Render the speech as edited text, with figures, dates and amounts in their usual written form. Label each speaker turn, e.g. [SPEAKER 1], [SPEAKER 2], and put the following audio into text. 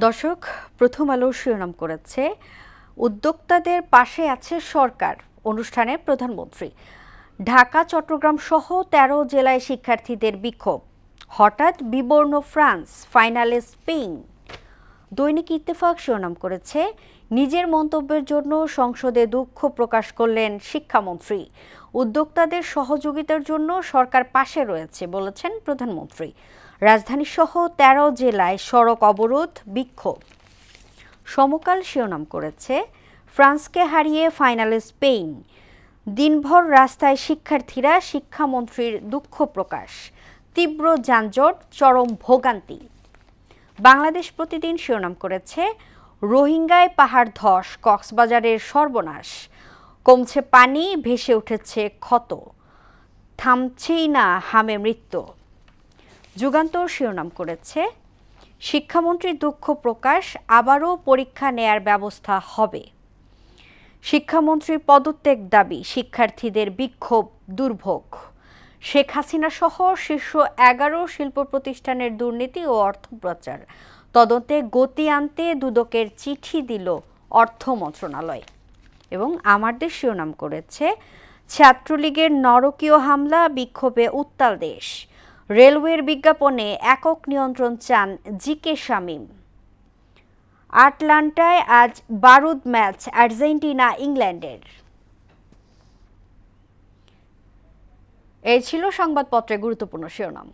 [SPEAKER 1] দর্শক, প্রথম আলো শিরোনাম করেছে উদ্যোক্তাদের পাশে আছে সরকার, অনুষ্ঠানে প্রধানমন্ত্রী। ঢাকা, চট্টগ্রাম সহ ১৩ জেলায় শিক্ষার্থীদের বিক্ষোভ। হঠাৎ বিবর্ণ ফ্রান্স, ফাইনালে স্পেন। দৈনিক ইত্তেফাক শিরোনাম করেছে নিজের মন্তব্যের জন্য সংসদে দুঃখ প্রকাশ করলেন শিক্ষামন্ত্রী। উদ্যোক্তাদের সহযোগিতার জন্য সরকার পাশে রয়েছে বলেছেন প্রধানমন্ত্রী। রাজধানীসহ ১৩ জেলায় সড়ক অবরোধ, বিক্ষোভ। সমকাল শিরোনাম করেছে ফ্রান্সকে হারিয়ে ফাইনালে স্পেন। দিনভর রাস্তায় শিক্ষার্থীরা, শিক্ষামন্ত্রীর দুঃখ প্রকাশ। তীব্র যানজট, চরম ভোগান্তি। বাংলাদেশ প্রতিদিন শিরোনাম করেছে রোহিঙ্গায় পাহাড় ধস, কক্সবাজারের সর্বনাশ। কমছে পানি, ভেসে উঠেছে ক্ষত, থামছেই না হামে মৃত্যু। যুগান্তর শিরোনাম করেছে শিক্ষামন্ত্রীর দুঃখ প্রকাশ, আবারও পরীক্ষা নেয়ার ব্যবস্থা হবে। শিক্ষামন্ত্রীর পদত্যাগ দাবি, শিক্ষার্থীদের বিক্ষোভ, দুর্ভোগ। শেখ হাসিনা সহ শীর্ষ ১১ শিল্প প্রতিষ্ঠানের দুর্নীতি ও অর্থ পাচার তদন্তে গতি আনতে দুদকের চিঠি দিল অর্থ মন্ত্রণালয়। এবং আমার দেশ শিরোনাম করেছে ছাত্রলীগের নরকীয় হামলা, বিক্ষোভে উত্তাল দেশ। রেলওয়ের বিজ্ঞাপনে একক নিয়ন্ত্রণ চান জি.কে. শামীম। আটলান্টায় আজ বারুদ ম্যাচ আর্জেন্টিনা ইংল্যান্ডের। এই ছিল সংবাদপত্রের গুরুত্বপূর্ণ শিরোনাম।